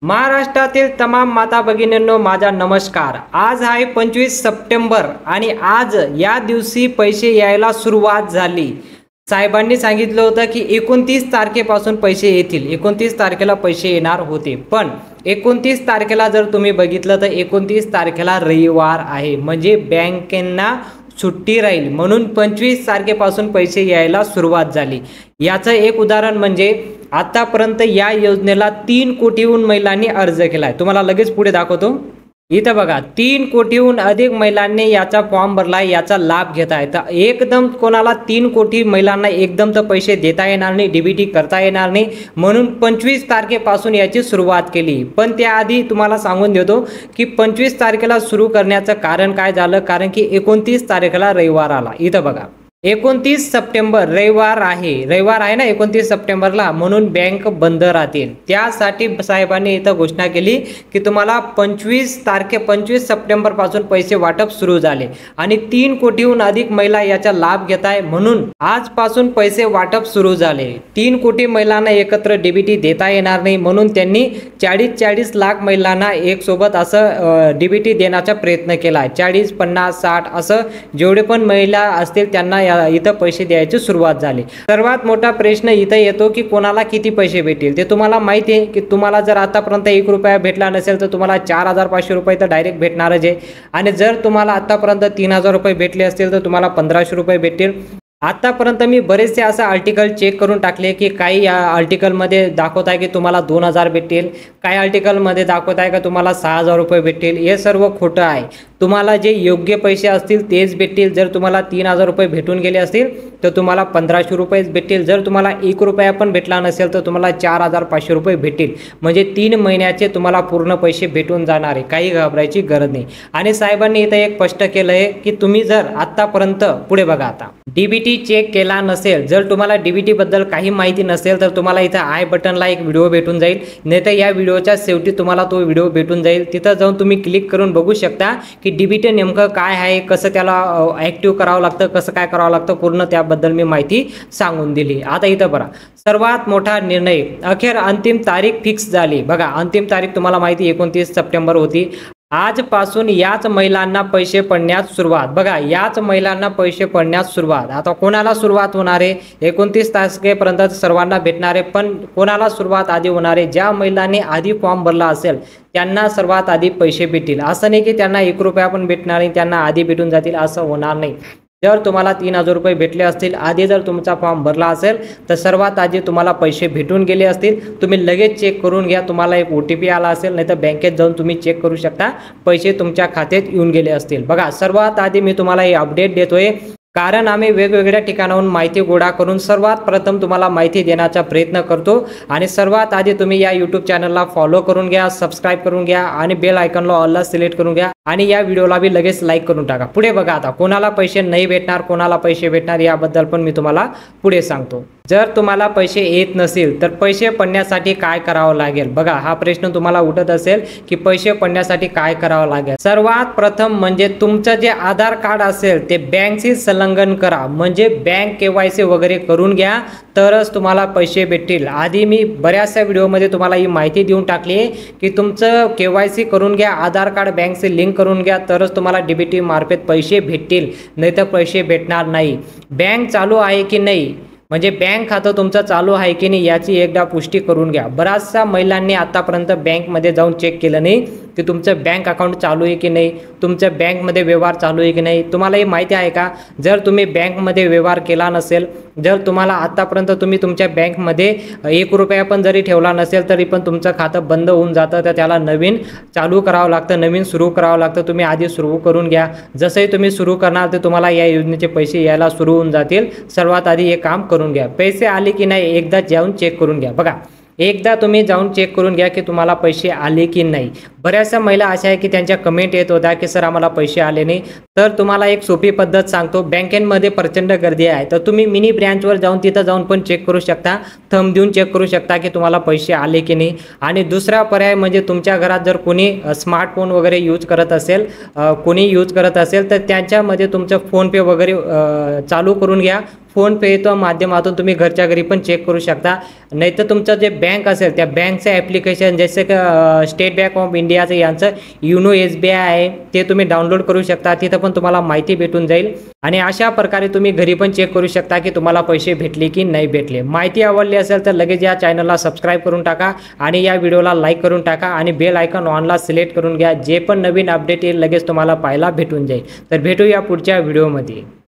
महाराष्ट्रातील तमाम माता भगिनींनो माझा नमस्कार। आज आहे 25 सप्टेंबर आणि आज या दिवशी पैसे यायला सुरुवात झाली। साहेबांनी सांगितलं होतं की 29 तारखेपासून पैसे येतील, 29 तारखेला पैसे येणार होते, पण 29 तारखेला जर तुम्ही बघितलं तर 29 तारखेला रविवार आहे, म्हणजे बँकेंना सुट्टी राहील, म्हणून 25 तारखेपासून पैसे यायला सुरुवात झाली। याचं एक उदाहरण म्हणजे आतापर्यंत या योजनेला 3 कोटीहून महिलांनी अर्ज केलाय। तुम्हाला लगेच पुढे दाखवतो। इथं बघा 3 कोटीहून अधिक महिलांनी याचा फॉर्म भरलाय, याचा लाभ घेत आहे। तर एकदम कोणाला 3 कोटी महिलांना एकदम तर पैसे देता येणार नाही, डीबीटी करता येणार नाही, म्हणून 25 तारखेपासून याची सुरुवात केली। पण त्याआधी तुम्हाला सांगून देतो की 25 तारखेला सुरू करण्याचं कारण काय झालं, कारण की 29 तारखेला रविवार आला। इथं बघा 29 सप्टेंबर रविवार आहे ना 29 सप्टेंबरला, म्हणून बँक बंद राहतील। त्यासाठी साहेबांनी इथं घोषणा केली की तुम्हाला 25 सप्टेंबर पासून पैसे वाटप सुरू झाले आणि 3 कोटीहून अधिक महिला याचा लाभ घेत आहे, म्हणून आजपासून पैसे वाटप सुरू झाले। 3 कोटी महिलांना एकत्र डीबीटी देता येणार नाही, म्हणून त्यांनी 40 लाख महिलांना एक सोबत असं डीबीटी देण्याचा प्रयत्न केला आहे। 40, 50, 60 असं जेवढे पण महिला असतील त्यांना इथं पैसे द्यायची सुरुवात झाली। सर्वात मोठा प्रश्न इथं येतो की कोणाला किती पैसे भेटतील। ते तुम्हाला माहिती आहे की तुम्हाला जर आतापर्यंत 1 रुपया भेटला नसेल तर तुम्हाला 4500 रुपये तर डायरेक्ट भेटणारच आहे, आणि जर तुम्हाला आतापर्यंत 3000 रुपये भेटले असतील तर तुम्हाला 1500 रुपये भेटतील। आतापर्यंत मी बरेचसे असं आर्टिकल चेक करून टाकले की काही आर्टिकलमध्ये दाखवत आहे की तुम्हाला 2000 भेटतील, काही आर्टिकलमध्ये दाखवत आहे का तुम्हाला 6000 रुपये भेटतील। हे सर्व खोटं आहे। तुम्हाला जे योग्य पैसे असतील तेच भेटतील। जर तुम्हाला 3000 रुपये भेटून गेले असतील तर तुम्हाला 1500 रुपयेच भेटतील। जर तुम्हाला 1 रुपया पण भेटला नसेल तर तुम्हाला 4500 रुपये भेटतील, म्हणजे 3 महिन्याचे तुम्हाला पूर्ण पैसे भेटून जाणार आहे, काही घाबरायची गरज नाही। आणि साहेबांनी इथं एक स्पष्ट केलं आहे की तुम्ही जर आतापर्यंत पुढे बघा, आता डीबीटी चेक केला नसेल, जर तुम्हाला डीबीटी बद्दल काही माहिती नसेल तर तुम्हाला इथं आय बटनला एक व्हिडिओ भेटून जाईल, नाही तर या व्हिडिओच्या शेवटी तुम्हाला तो व्हिडिओ भेटून जाईल। तिथं जाऊन तुम्ही क्लिक करून बघू शकता की डीबीटी नेमकं काय आहे, कसं त्याला ॲक्टिव्ह करावं लागतं, कसं काय करावं लागतं, पूर्ण त्याबद्दल मी माहिती सांगून दिली। आता इथं बघा सर्वात मोठा निर्णय, अखेर अंतिम तारीख फिक्स झाली। बघा अंतिम तारीख तुम्हाला माहिती 29 सप्टेंबर होती। आजपासून याच महिलांना पैसे पडण्यास सुरुवात। बघा याच महिलांना पैसे पडण्यास सुरुवात। आता कोणाला सुरुवात होणार आहे, 29 तारखेपर्यंत सर्वांना भेटणार आहे, पण कोणाला सुरुवात आधी होणार आहे, ज्या महिलांनी आधी फॉर्म भरला असेल त्यांना सर्वात आधी पैसे भेटतील। असं नाही की त्यांना 1 रुपया पण भेटणार नाही, त्यांना आधी भेटून जातील, असं होणार नाही। जर तुम्हाला 3000 रुपये भेटले असतील, आधी जर तुमचा फॉर्म भरला असेल तर सर्वात आधी तुम्हाला पैसे भेटून गेले असतील। तुम्ही लगेच चेक करून घ्या, तुम्हाला एक OTP आला असेल, नाही तर बँकेत जाऊन तुम्ही चेक करू शकता, पैसे तुमच्या खात्यात येऊन गेले असतील। बघा सर्वात आधी मी तुम्हाला हे अपडेट देतोय, कारण आम्ही वेगवेगळ्या ठिकाणाहून माहिती गोळा करून सर्वात प्रथम तुम्हाला माहिती देण्याचा प्रयत्न करतो। आणि सर्वात आधी तुम्ही या YouTube चॅनलला फॉलो करून घ्या, सबस्क्राईब करून घ्या आणि बेल आयकॉनला ऑलला सिलेक्ट करून घ्या, आणि या व्हिडिओला बी लगेच लाईक करून टाका। पुढे बघा आता कोणाला पैसे नाही भेटणार, कोणाला पैसे भेटणार याबद्दल पण मी तुम्हाला पुढे सांगतो। जर तुम्हाला पैसे येत नसेल तर पैसे पडण्यासाठी काय करावं लागेल। बघा हा प्रश्न तुम्हाला उठत असेल की पैसे पडण्यासाठी काय करावं लागेल। सर्वात प्रथम म्हणजे तुमचं जे आधार कार्ड असेल ते बँकशी संलग्न करा, म्हणजे बँक KYC वगैरे करून घ्या, तरच तुम्हाला पैसे भेटतील। आधी मी बऱ्याचशा व्हिडिओमध्ये तुम्हाला ही माहिती देऊन टाकली आहे की तुमचं KYC करून घ्या, आधार कार्ड बँकशी लिंक करून घ्या, तरच तुम्हाला डीबीटी मार्फत पैसे भेटतील, नाहीतर पैसे भेटणार नाही। बँक चालू आहे की नाही, म्हणजे बँक खातं तुमचं चालू आहे की नाही याची एकदा पुष्टी करून घ्या। बऱ्याचशा महिलांनी आतापर्यंत बँकमध्ये जाऊन चेक केलं नाही की तुमचं बँक अकाउंट चालू आहे की नाही, तुमच्या बँकमध्ये व्यवहार चालू आहे की नाही। तुम्हाला हे माहिती आहे का, जर तुम्ही बँकमध्ये व्यवहार केला नसेल, जर तुम्हाला आतापर्यंत तुम्ही तुमच्या बँकमध्ये 1 रुपया पण जरी ठेवला नसेल तरी पण तुमचं खातं बंद होऊन जातं, तर त्याला नवीन चालू करावं लागतं, नवीन सुरू करावं लागतं। तुम्ही आधी सुरू करून घ्या, जसंही तुम्ही सुरू करणार तर तुम्हाला या योजनेचे पैसे यायला सुरू होऊन जातील। सर्वात आधी हे काम करून घ्या। पैसे आले की नाही एकदा जाऊन चेक करून घ्या। बघा एकदा तुम्ही जाऊन चेक करून घ्या की तुम्हाला पैसे आले की नाही। बऱ्याचशा महिला अशा आहे की त्यांच्या कमेंट येत होत्या की सर आम्हाला पैसे आले नाही, तर तुम्हाला एक सोपी पद्धत सांगतो। बँकेमध्ये प्रचंड गर्दी आहे, तर तुम्ही मिनी ब्रँचवर जाऊन तिथं जाऊन पण चेक करू शकता, थंब देऊन चेक करू शकता की तुम्हाला पैसे आले की नाही। आणि दुसरा पर्याय म्हणजे तुमच्या घरात जर कोणी स्मार्टफोन वगैरे यूज करत असेल, कोणी यूज करत असेल तर त्यांच्यामध्ये तुमचं फोनपे वगैरे चालू करून घ्या। फोनपेच्या माध्यमातून तुम्ही घरच्या घरी पण चेक करू शकता. नाहीतर तुमचं जे बँक असेल त्या बँकचं ॲप्लिकेशन जसे की स्टेट बँक ऑफ इंडियाचं यांचं युनो SBI आहे ते तुम्ही डाउनलोड करू शकता. तिथं पण तुम्हाला माहिती भेटून जाईल आणि अशा प्रकारे तुम्ही घरी पण चेक करू शकता की तुम्हाला पैसे भेटले की नाही भेटले. माहिती आवडली असेल तर लगेच या चॅनलला सबस्क्राईब करून टाका आणि या व्हिडिओला लाईक करून टाका आणि बेल आयकॉन ऑनला सिलेक्ट करून घ्या. जे पण नवीन अपडेट येईल लगेच तुम्हाला पाहायला भेटून जाईल. तर भेटूया पुढच्या व्हिडिओमध्ये.